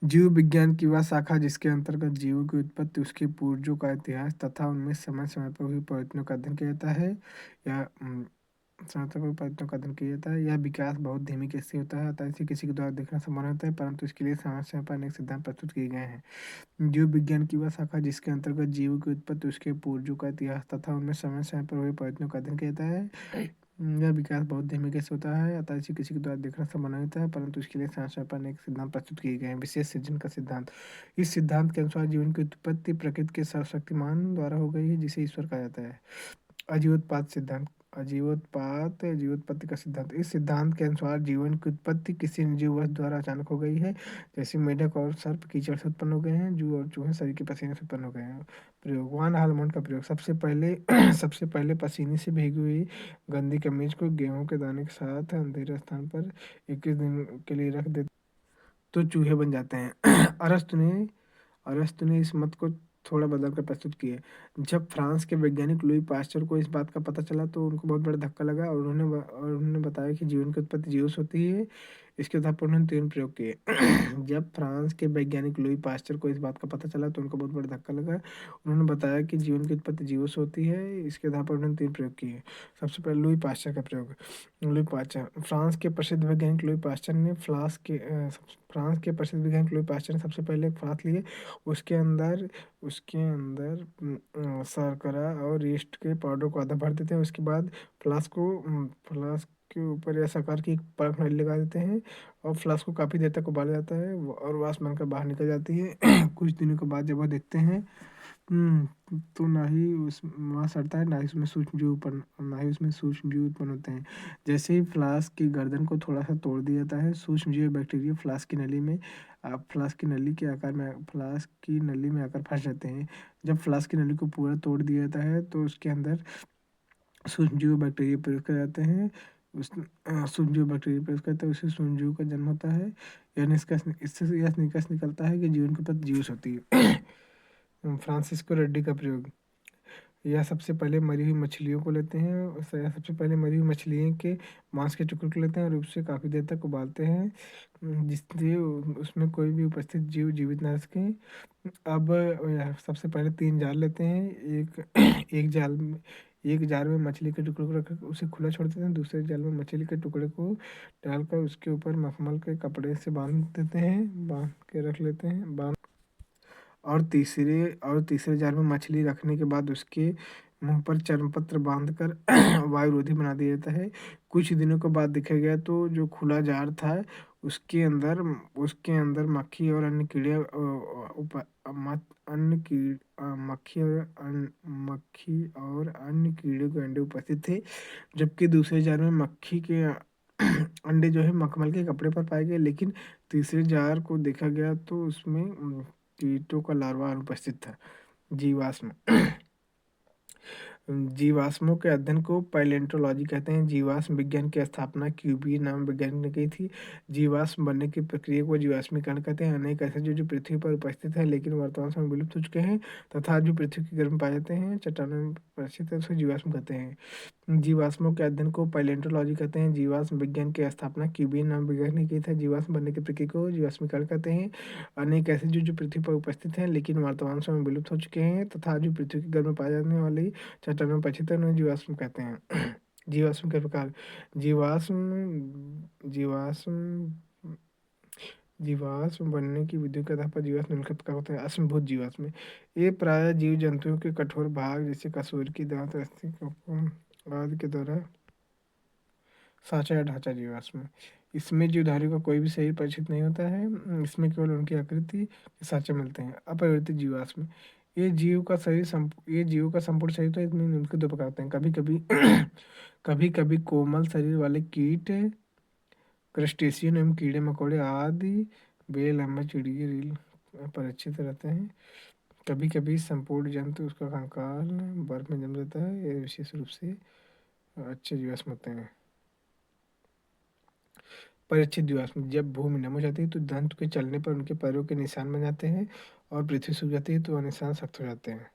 जीव विज्ञान की वह शाखा जिसके अंतर्गत जीवों की उत्पत्ति, उसके पूर्वजों का इतिहास तथा उनमें समय समय पर हुई परिवर्तनों का अध्ययन किया जाता है। या समय पर परिवर्तनों का अध्ययन किया जाता है। यह विकास बहुत धीमी गति से होता है, अतः इसे किसी के द्वारा देखना संभव नहीं होता है, परंतु इसके लिए समय समय पर अनेक सिद्धांत प्रस्तुत किए गए हैं। जीव विज्ञान की वह शाखा जिसके अंतर्गत जीवों की उत्पत्ति, उसके पूर्वजों का इतिहास तथा उनमें समय समय पर हुए परिवर्तनों का अध्ययन किया जाता है। यह विकास बहुत धीमी गति से होता है, अतः इसे किसी के द्वारा देखना संभव नहीं होता है, परंतु इसके लिए समय समय पर अनेक सिद्धांत प्रस्तुत किए गए हैं। विशेष सृजन का सिद्धांत। इस सिद्धांत के अनुसार जीवन की उत्पत्ति प्रकृति के सर्वशक्तिमान द्वारा हो गई है, जिसे ईश्वर कहा जाता है। अजीवोत्पाद सिद्धांत। जीवोत्पत्ति का सिद्धांत। इस सिद्धांत के अनुसार जीवन की उत्पत्ति किसी निर्जीव वस्तु द्वारा अचानक हो गई है, जैसे मेढक और सर्प कीचड़ से उत्पन्न हो गए हैं, जूं और चूहे शरीर के पसीने से उत्पन्न हो गए हैं। प्रयोग। वान हार्मोन का प्रयोग। सबसे पहले सबसे पहले पसीने से भीगी हुई गंदी कमीज को गेहूं के दाने के साथ अंधेरे स्थान पर 21 दिन के लिए रख दे तो चूहे बन जाते हैं। अरस्तु ने इस मत को थोड़ा बदल कर प्रस्तुत किए। जब फ्रांस के वैज्ञानिक लुई पास्चर को इस बात का पता चला तो उनको बहुत बड़ा धक्का लगा, और उन्होंने बताया कि जीवन की उत्पत्ति जीव से होती है। इसके आधार पर उन्होंने 3 प्रयोग किए। जब फ्रांस के वैज्ञानिक लुई पास्चर को इस बात का पता चला तो उनको बहुत बड़ा धक्का लगा। उन्होंने बताया कि जीवन की उत्पत्ति जीवों से होती है। इसके आधार पर उन्होंने 3 प्रयोग किए। सबसे पहले लुई पास्चर का प्रयोग। Louis Pasteur. फ्रांस के प्रसिद्ध वैज्ञानिक लुई पास्चर ने सबसे पहले एक फ्लास्क लिए। उसके अंदर शर्करा और यीस्ट के पाउडर को आधा भर देते हैं। उसके बाद फ्लास्क के ऊपर या आकार की एक परख नली लगा देते हैं, और फ्लास्क को काफ़ी देर तक उबाला जाता है, और वाष्प बनकर बाहर निकल जाती है। कुछ दिनों के बाद जब वह देखते हैं तो ना ही उस वहाँ सड़ता है, ना ही उसमें सूक्ष्म जीव उत्पन्न होते हैं। जैसे ही फ्लास्क की गर्दन को थोड़ा सा तोड़ दिया जाता है, सूक्ष्म जीव बैक्टीरिया फ्लास्क की नली में आकर फंस जाते हैं। जब फ्लास्क की नली को पूरा तोड़ दिया जाता है तो उसके अंदर सूक्ष्मजीव बैक्टीरिया प्रवेश कर जाते हैं। उससे सूक्ष्मजीव का जन्म होता है। यह निष्कर्ष निकलता है कि जीवन की उत्पत्ति जीव से होती है। फ्रांसिस्को रेड्डी का प्रयोग। यह सबसे पहले मरी हुई मछलियों को लेते हैं यह सबसे पहले मरी हुई मछलियों के मांस के टुकड़े को लेते हैं और उसे काफ़ी देर तक उबालते हैं, जिससे उसमें कोई भी उपस्थित जीव जीवित न रह सके। अब सबसे पहले 3 जार लेते हैं। एक जार में मछली के टुकड़े को रखकर उसे खुला छोड़ देते हैं। दूसरे जार में मछली के टुकड़े को डालकर उसके ऊपर मखमल के कपड़े से बांध के रख लेते हैं। और तीसरे जार में मछली रखने के बाद उसके मुंह पर चर्मपत्र बांधकर वायुरोधी बना दिया जाता है। कुछ दिनों के बाद देखा गया तो जो खुला जार था उसके अंदर मक्खी और अन्य कीड़े के अंडे उपस्थित थे, जबकि दूसरे जार में मक्खी के अंडे जो है मखमल के कपड़े पर पाए गए। लेकिन तीसरे जार को देखा गया तो उसमें कीटों का लार्वा अनुपस्थित था। जीवाश्म। जीवाश्मों के अध्ययन को पैलेंटोलॉजी कहते हैं। जीवाश्म विज्ञान की स्थापना क्यूबी नाम वैज्ञानिक ने की थी। जीवाश्म बनने की प्रक्रिया को जीवाश्मीकरण कहते हैं। अनेक ऐसे जो पृथ्वी पर उपस्थित हैं लेकिन वर्तमान समय विलुप्त हो चुके हैं तथा जो पृथ्वी के गर्भ में पाए जाते हैं, चट्टानों में उपस्थित है, उसे जीवाश्म कहते हैं। जीवाश्मों के अध्ययन को पैलेंटोलॉजी कहते हैं। जीवाश्म विज्ञान की स्थापना क्यूबिन नाम वैज्ञानिक ने की थी। जीवाश्म बनने की प्रक्रिया को जीवाश्मीकरण कहते हैं। अनेक ऐसे जीव जो पृथ्वी पर उपस्थित हैं लेकिन वर्तमान समय में विलुप्त हो चुके हैं तथा जो पृथ्वी के गर्भ में पाए जाने वाली चट्टानों में पक्षी उन्हें जीवाश्म कहते हैं। जीवाश्म के प्रकार। जीवाश्म जीवाश्म जीवाश्म बनने की विधियों के आधार पर जीवाश्म निम्नलिखित प्रकार होते हैं। अश्मीभूत जीवाश्म। ये प्रायः जीव जंतुओं के कठोर भाग जैसे कशेरुकी की दांत अस्थि आदि के द्वारा साँचा या ढांचा जीवाश्म। इसमें जीवधारियों का कोई भी शरीर परिचित नहीं होता है, इसमें केवल उनकी आकृति के साँचे मिलते हैं। अपरिवर्तित जीवाश्म। ये जीव का संपूर्ण शरीर तो इसमें निम्नलिखित 2 प्रकार होते हैं। कभी कभी कोमल शरीर वाले कीट, क्रस्टेशियन एवं कीड़े मकोड़े आदि बेल लंबा चिड़िए रील परिचित रहते हैं। कभी कभी संपूर्ण जंतु उसका कंकाल बर्फ में जम जाता है। ये विशेष रूप से अच्छे जीवाश्म होते हैं। परिचित जीवाश्म। जब भूमि नम हो जाती है तो जंतु के चलने पर उनके पैरों के निशान बन जाते हैं, और पृथ्वी सूख जाती है तो वह निशान सख्त हो जाते हैं।